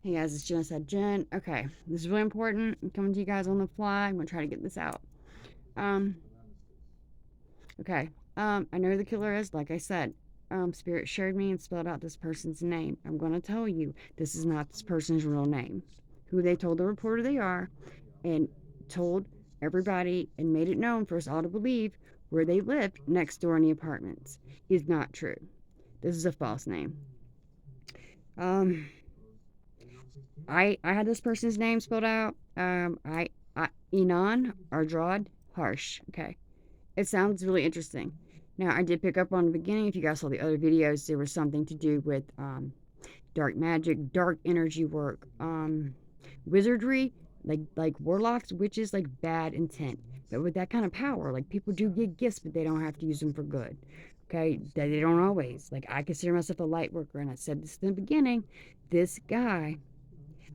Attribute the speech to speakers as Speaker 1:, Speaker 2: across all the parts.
Speaker 1: Hey guys, it's Genocide Jen. Okay, this is really important. I'm coming to you guys on the fly. I'm gonna try to get this out. Um, okay. I know who the killer is, like I said. Spirit shared me and spelled out this person's name. I'm gonna tell you this is not this person's real name. Who they told the reporter they are, and told everybody and made it known for us all to believe where they lived next door in the apartments is not true. This is a false name. Um, I had this person's name spelled out. I Inan Ardrod Harsh. Okay, it sounds really interesting. Now I did pick up on the beginning. If you guys saw the other videos, there was something to do with dark magic, dark energy work, wizardry, like warlocks, witches, like bad intent. But with that kind of power, like people do get gifts, but they don't have to use them for good. Okay, they don't always. Like I consider myself a light worker, and I said this in the beginning. This guy,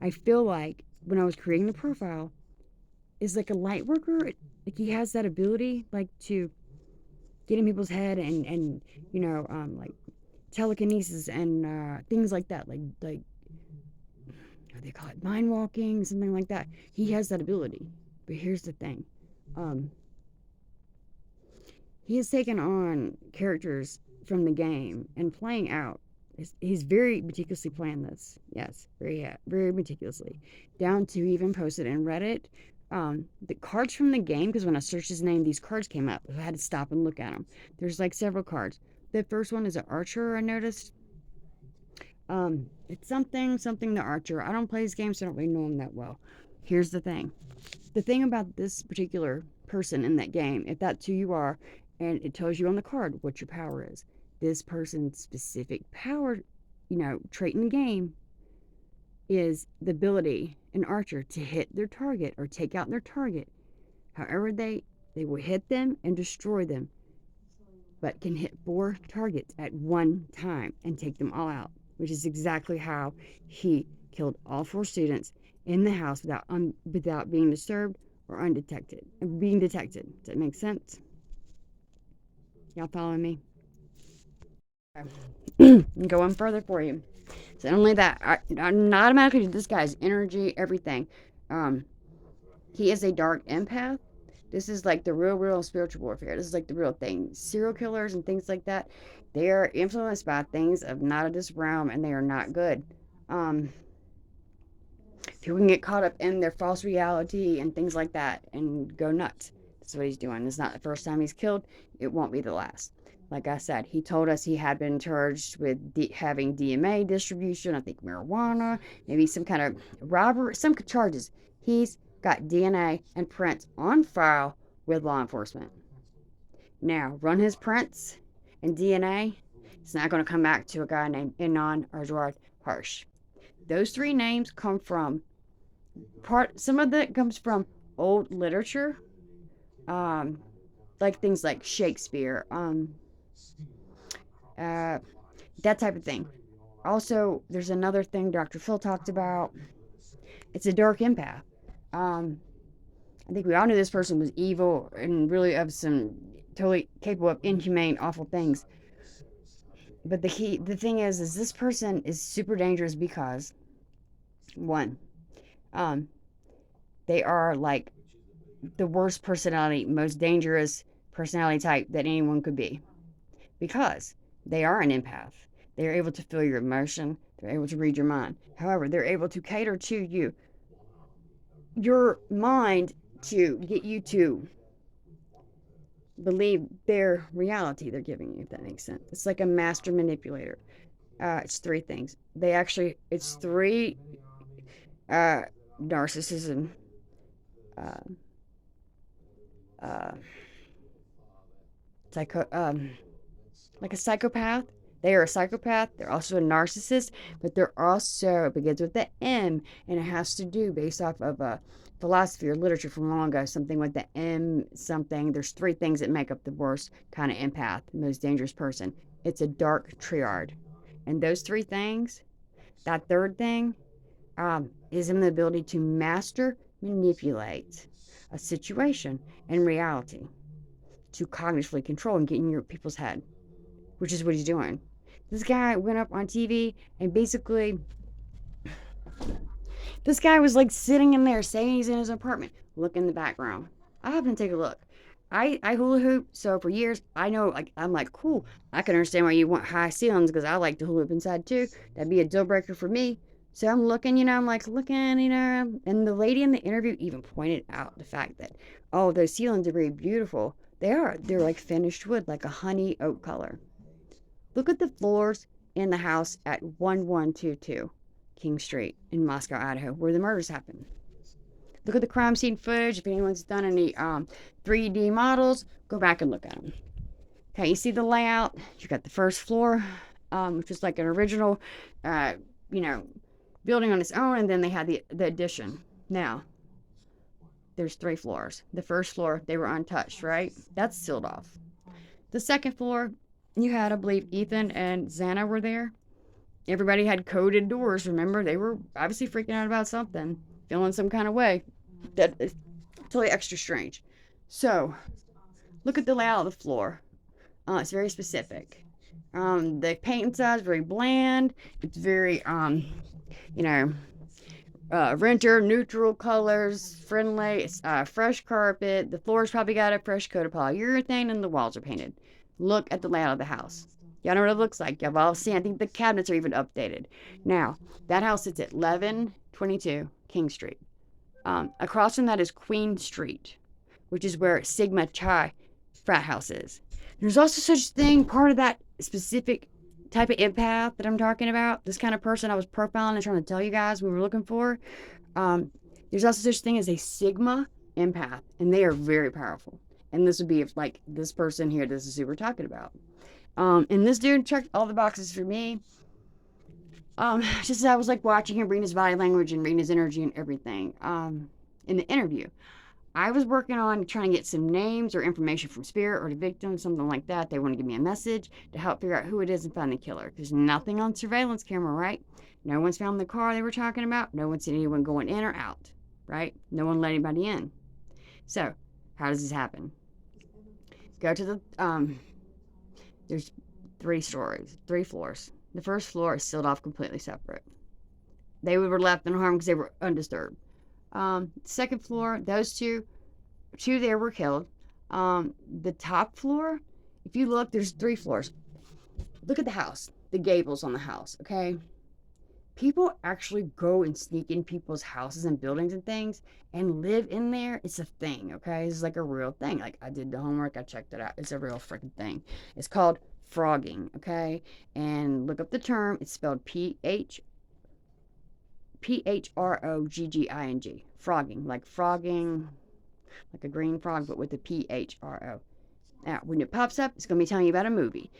Speaker 1: I feel like when I was creating the profile, is like a light worker. Like he has that ability, like to get in people's head and like telekinesis and things like that. Like what they call it, mind walking, something like that. He has that ability. But here's the thing, um, he has taken on characters from the game and playing out. He's very meticulously planned this. Yes, very meticulously, down to even posted in Reddit. The cards from the game, because when I searched his name, these cards came up. I had to stop and look at them. There's like several cards. The first one is an archer. I noticed. It's something the archer. I don't play this game, so I don't really know him that well. Here's the thing. The thing about this particular person in that game, if that's who you are, and it tells you on the card what your power is. This person's specific power, trait in the game is the ability, an archer, to hit their target or take out their target. However, they will hit them and destroy them, but can hit 4 targets at one time and take them all out, which is exactly how he killed all 4 students in the house without being disturbed or undetected. Being detected. Does that make sense? Y'all following me? Okay. Go on further for you. So not only that, I automatically this guy's energy, everything. Um, he is a dark empath. This is like the real spiritual warfare. This is like the real thing. Serial killers and things like that, they are influenced by things of not of this realm, and they are not good. Um, People can get caught up in their false reality and things like that and go nuts. That's what he's doing. It's not the first time he's killed. It won't be the last. Like I said, he told us he had been charged with having DMA distribution, I think marijuana, maybe some kind of robbery, some charges. He's got DNA and prints on file with law enforcement. Now, run his prints and DNA. It's not going to come back to a guy named Inan Arjward Harsh. Those 3 names come from some of that comes from old literature, um, like things like Shakespeare, that type of thing. Also, there's another thing Dr. Phil talked about. It's a dark empath. I think we all knew this person was evil and really of some totally capable of inhumane, awful things. But the thing is this person is super dangerous because, one, um, they are like the worst personality, most dangerous personality type that anyone could be, because they are an empath. They are able to feel your emotion. They're able to read your mind. However, they're able to cater to your mind, to get you to believe their reality they're giving you, if that makes sense. It's like a master manipulator. It's 3 things. It's 3 narcissism, uh, uh, psycho, like a psychopath. They are a psychopath. They're also a narcissist, but they're also, it begins with the M, and it has to do based off of a philosophy or literature from long ago, something with the M something. There's 3 things that make up the worst kind of empath, the most dangerous person. It's a dark triad. And those 3 things, that 3rd thing, is in the ability to master manipulate a situation and reality, to cognitively control and get in your people's head, which is what he's doing. This guy went up on TV and basically This guy was like sitting in there saying he's in his apartment. Look in the background. I happened to take a look. I hula hoop, so for years I know, like, I'm like, cool. I can understand why you want high ceilings because I like to hula hoop inside too. That'd be a deal breaker for me. So I'm looking, I'm like looking, and the lady in the interview even pointed out the fact that, oh, those ceilings are very beautiful. They are. They're like finished wood, like a honey oak color. Look at the floors in the house at 1122 King Street in Moscow, Idaho, where the murders happened. Look at the crime scene footage. If anyone's done any 3D models, go back and look at them. Okay, you see the layout. You got the first floor, which is like an original, uh, you know, building on its own, and then they had the addition. Now, there's 3 floors. The first floor, they were untouched, right? That's sealed off. The second floor, you had, I believe, Ethan and Xana were there. Everybody had coded doors, remember? They were obviously freaking out about something, feeling some kind of way. That is totally extra strange. So, look at the layout of the floor. It's very specific. The paint inside is very bland. It's very, renter, neutral colors, friendly. It's fresh carpet. The floor's probably got a fresh coat of polyurethane, and the walls are painted. Look at the layout of the house. Y'all know what it looks like. Y'all all seen. I think the cabinets are even updated. Now, that house sits at 1122 King Street. Across from that is Queen Street, which is where Sigma Chi frat house is. There's also such thing, part of that specific type of empath that I'm talking about, this kind of person I was profiling and trying to tell you guys we were looking for. There's also such thing as a Sigma empath, and they are very powerful. And this would be if, like, this person here, this is who we're talking about. And this dude checked all the boxes for me. Just as I was like watching him read his body language and reading his energy and everything. In the interview, I was working on trying to get some names or information from Spirit or the victim, something like that. They want to give me a message to help figure out who it is and find the killer. There's nothing on surveillance camera, right? No one's found the car they were talking about. No one's seen anyone going in or out, right? No one let anybody in. So, how does this happen? Go to the, there's 3 floors. The first floor is sealed off completely separate. They were left unharmed because they were undisturbed. Second floor, those two there were killed. The top floor, if you look, there's 3 floors. Look at the house, the gables on the house, okay? People actually go and sneak in people's houses and buildings and things and live in there. It's a thing, okay? It's like a real thing. Like, I did the homework, I checked it out. It's a real freaking thing. It's called frogging, okay? And look up the term. It's spelled Phrogging. Frogging, like a green frog, but with a Phro. Now, when it pops up, it's going to be telling you about a movie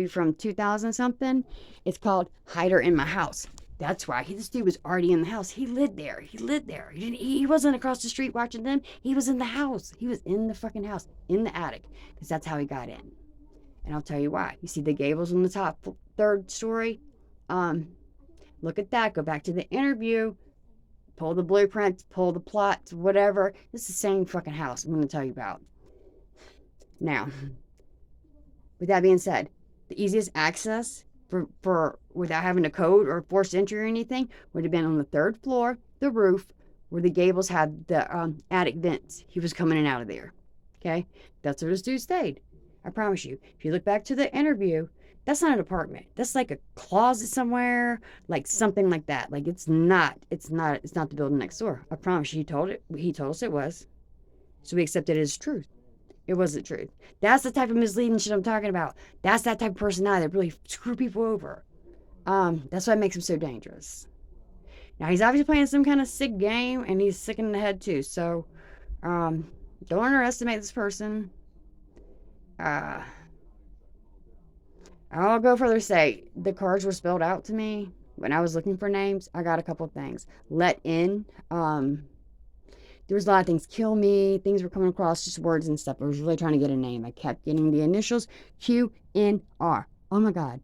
Speaker 1: from 2000 something. It's called Hider in My House. That's why this dude was already in the house. He lived there. He wasn't across the street watching them. He was in the house. He was in the fucking house, in the attic, because that's how he got in. And I'll tell you why. You see the gables on the top, 3rd story? Look at that. Go back to the interview. Pull the blueprints, pull the plots, whatever. This is the same fucking house I'm going to tell you about. Now, with that being said, the easiest access for without having a code or forced entry or anything would have been on the 3rd floor, the roof, where the gables had the attic vents. He was coming in and out of there. Okay? That's where this dude stayed. I promise you. If you look back to the interview, that's not an apartment. That's like a closet somewhere, like something like that. Like, it's not the building next door. I promise you, he told us it was. So we accepted it as truth. It wasn't truth. That's the type of misleading shit I'm talking about. That's that type of personality that really screw people over. That's what makes him so dangerous. Now, he's obviously playing some kind of sick game, and he's sick in the head too. So, don't underestimate this person. I'll go further to say the cards were spelled out to me when I was looking for names. I got a couple of things. Let in. There was a lot of things. Kill me. Things were coming across, just words and stuff. I was really trying to get a name. I kept getting the initials QNR. Oh my God.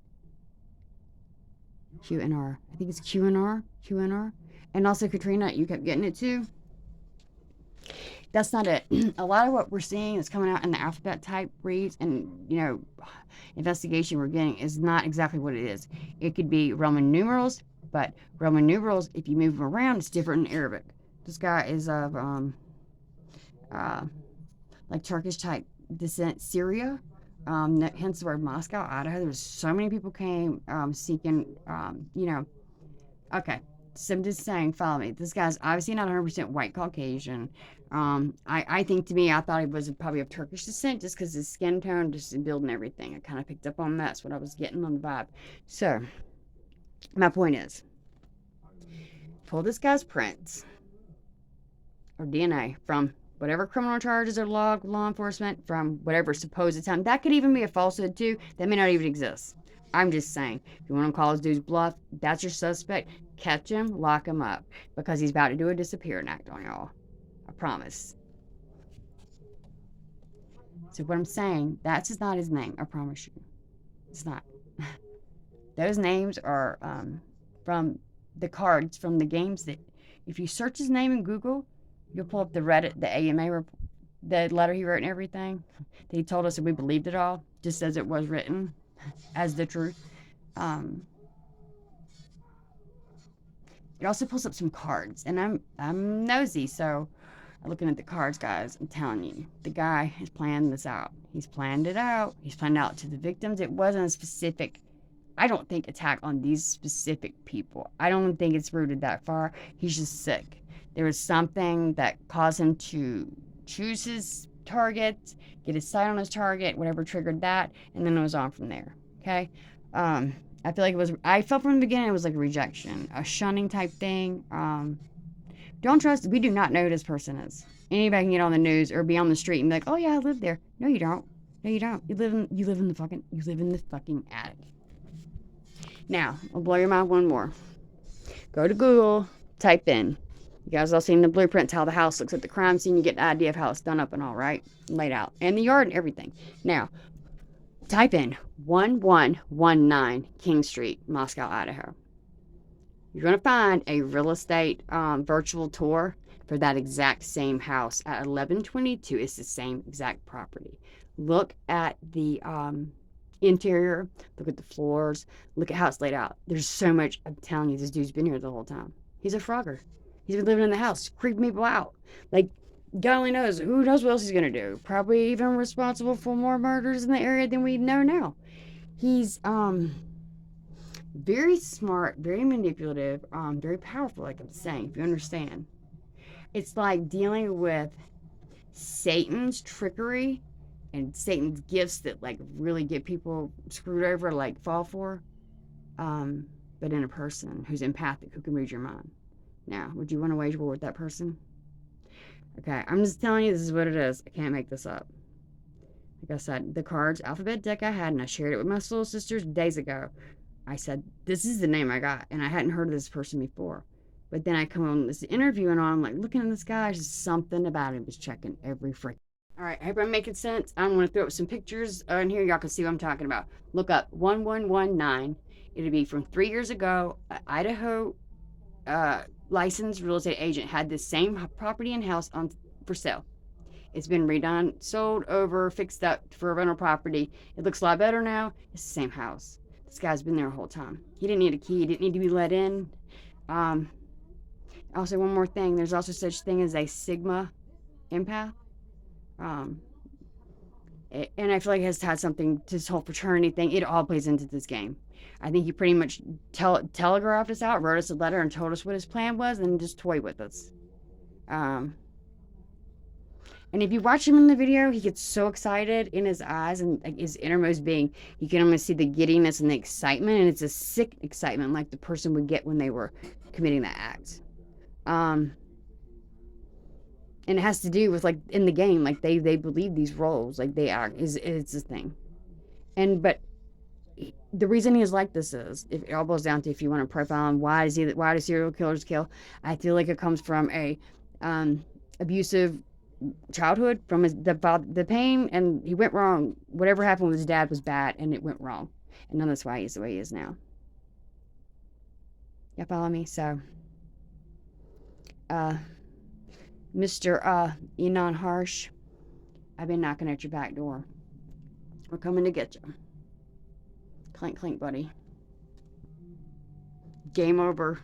Speaker 1: QNR. I think it's QNR. And also Katrina, you kept getting it too. That's not it. A lot of what we're seeing is coming out in the alphabet type reads and, investigation we're getting is not exactly what it is. It could be Roman numerals, But Roman numerals, if you move them around, it's different in Arabic. This guy is of uh, like Turkish type descent, Syria. Hence the word Moscow, Idaho. There's so many people came seeking, okay. So I'm just saying, follow me. This guy's obviously not 100% white Caucasian. I think to me, I thought he was probably of Turkish descent just because his skin tone, just in building everything. I kind of picked up on that. That's what I was getting on the vibe. So, my point is, pull this guy's prints or DNA from whatever criminal charges are logged with law enforcement, from whatever supposed time. That could even be a falsehood too. That may not even exist. I'm just saying, if you want to call this dude's bluff, that's your suspect. Catch him, lock him up, because he's about to do a disappearing act on y'all. I promise. So what I'm saying, that's just not his name. I promise you, it's not. Those names are from the cards from the games that, if you search his name in Google, you'll pull up the Reddit, the AMA, the letter he wrote and everything. That he told us that we believed it all, just as it was written, as the truth. It also pulls up some cards, and I'm nosy, so I'm looking at the cards, guys. I'm telling you, the guy has planned this out. He's planned it out. He's planned out to the victims. It wasn't a specific, I don't think, attack on these specific people. I don't think it's rooted that far. He's just sick. There was something that caused him to choose his target, get his sight on his target, whatever triggered that, and then it was on from there. Okay? I feel like I felt from the beginning it was like a rejection, a shunning type thing. Don't trust, we do not know who this person is. Anybody can get on the news or be on the street and be like, oh yeah, I live there. No, you don't. No, you don't. You live in the fucking attic. Now, I'll blow your mind one more. Go to Google, type in. You guys all seen the blueprints, how the house looks at the crime scene. You get the idea of how it's done up and all, right? Laid out. And the yard and everything. Now, type in 1119 King Street, Moscow, Idaho. You're going to find a real estate virtual tour for that exact same house at 1122. It's the same exact property. Look at the interior, look at the floors, look at how it's laid out. There's so much. I'm telling you, this dude's been here the whole time. He's a frogger. He's been living in the house, creeping people out. Like, God only knows. Who knows what else he's going to do? Probably even responsible for more murders in the area than we know now. He's very smart, very manipulative, very powerful, like I'm saying, if you understand. It's like dealing with Satan's trickery and Satan's gifts that like really get people screwed over, like fall for, but in a person who's empathic, who can read your mind. Now, would you want to wage war with that person? Okay, I'm just telling you, this is what it is. I can't make this up. Like I said, the cards alphabet deck I had, and I shared it with my little sisters days ago. I said, this is the name I got, and I hadn't heard of this person before. But then I come on this interview, and I'm like, looking at this guy, just something about him was checking every freaking. All right, I hope I'm making sense. I'm going to throw up some pictures in here. Y'all can see what I'm talking about. Look up 1119. It'll be from 3 years ago. Idaho licensed real estate agent had this same property and house on for sale. It's been redone, sold over, fixed up for a rental property. It looks a lot better now. It's the same house. This guy's been there the whole time. He didn't need a key. He didn't need to be let in. Also, one more thing. There's also such thing as a Sigma empath. And I feel like it has had something to this whole fraternity thing. It all plays into this game. I think he pretty much telegraphed us out, wrote us a letter, and told us what his plan was, and just toyed with us. And if you watch him in the video, he gets so excited in his eyes and like, his innermost being. You can almost see the giddiness and the excitement, and it's a sick excitement like the person would get when they were committing that act. And it has to do with like in the game, like they believe these roles, like they are. It's a thing. But the reason he's like this is, if it all boils down to, if you want to profile him, why do serial killers kill? I feel like it comes from a abusive childhood, from the pain, and he went wrong. Whatever happened with his dad was bad, and it went wrong, and that's why he's the way he is now. You follow me? So, Mr. Inan Harsh, I've been knocking at your back door. We're coming to get you. Clink, clink, buddy. game over.